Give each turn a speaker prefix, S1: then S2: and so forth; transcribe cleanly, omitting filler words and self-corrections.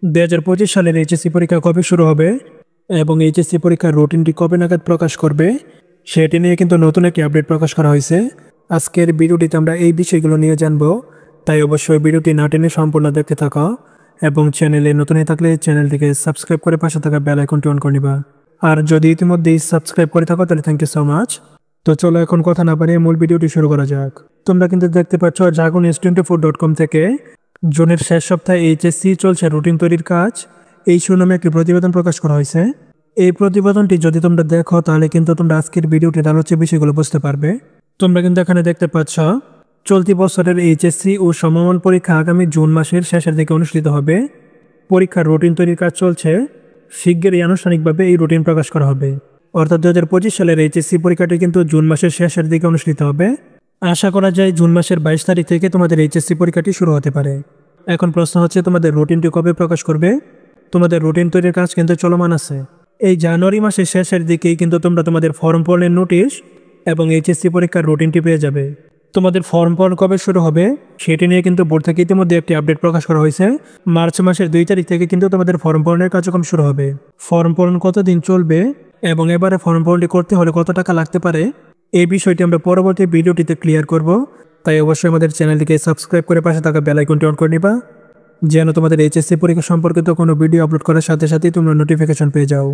S1: 2025 সালের এইচএসসি পরীক্ষা কবে শুরু হবে এবং এইচএসসি পরীক্ষার রুটিনটি কবে নাগাদ প্রকাশ করবে সেটি নিয়ে কিন্তু নতুন একটি আপডেট প্রকাশ করা হয়েছে। আজকের ভিডিওটিতে আমরা এই বিষয়গুলো নিয়ে জানব, তাই অবশ্যই ভিডিওটি না টেনে সম্পূর্ণ দেখতে থাকো এবং চ্যানেলে নতুন হয়ে থাকলে চ্যানেলটিকে সাবস্ক্রাইব করে পাশে থাকা বেল আইকনটি অন করে নিবা। আর যদি ইতিমধ্যেই সাবস্ক্রাইব করে থাকো তাহলে থ্যাংক ইউ সো মাচ। তো চলো এখন কথা না বাড়িয়ে মূল ভিডিওটি শুরু করা যাক। তোমরা কিন্তু দেখতে পাচ্ছ jagunnews24.com থেকে জুনের শেষ সপ্তাহে এইচএসসি চলছে রুটিন তৈরির কাজ, এই শিরোনামে একটি প্রতিবেদন প্রকাশ করা হয়েছে। এই প্রতিবেদনটি যদি তোমরা দেখো তাহলে কিন্তু তোমরা আজকের ভিডিওটির আলোচ্য বিষয়গুলো বুঝতে পারবে। তোমরা কিন্তু এখানে দেখতে পাচ্ছ চলতি বছরের এইচএসসি ও সমমান পরীক্ষা আগামী জুন মাসের শেষের দিকে অনুষ্ঠিত হবে। পরীক্ষার রুটিন তৈরির কাজ চলছে, শিগগিরই আনুষ্ঠানিকভাবে এই রুটিন প্রকাশ করা হবে। অর্থাৎ 2025 সালের এইচএসসি পরীক্ষাটি কিন্তু জুন মাসের শেষের দিকে অনুষ্ঠিত হবে। আশা করা যায় জুন মাসের 22 তারিখ থেকে তোমাদের এইচএসসি পরীক্ষাটি শুরু হতে পারে। এখন প্রশ্ন হচ্ছে তোমাদের রুটিনটি কবে প্রকাশ করবে। তোমাদের রুটিন তৈরির কাজ কিন্তু চলমান আছে। এই জানুয়ারি মাসের শেষের দিকেই কিন্তু তোমরা তোমাদের ফর্ম পূরণের নোটিশ এবং এইচএসসি পরীক্ষার রুটিনটি পেয়ে যাবে। তোমাদের ফর্ম পূরণ কবে শুরু হবে সেটি নিয়ে কিন্তু বোর্ড থেকে ইতিমধ্যে একটি আপডেট প্রকাশ করা হয়েছে। মার্চ মাসের 2 তারিখ থেকে কিন্তু তোমাদের ফর্ম পূরণের কার্যক্রম শুরু হবে। ফর্ম পূরণ কতদিন চলবে এবং এবারে ফর্ম পূরণটি করতে হলে কত টাকা লাগতে পারে এই বিষয়টি আমরা পরবর্তী ভিডিওটিতে ক্লিয়ার করব। তাই অবশ্যই আমাদের চ্যানেলটিকে সাবস্ক্রাইব করে পাশে থাকা বেল আইকনটি অন করে নিবা, যেন তোমাদের এইচএসসি পরীক্ষা সম্পর্কিত কোনো ভিডিও আপলোড করার সাথে সাথেই তোমরা নোটিফিকেশন পেয়ে যাও।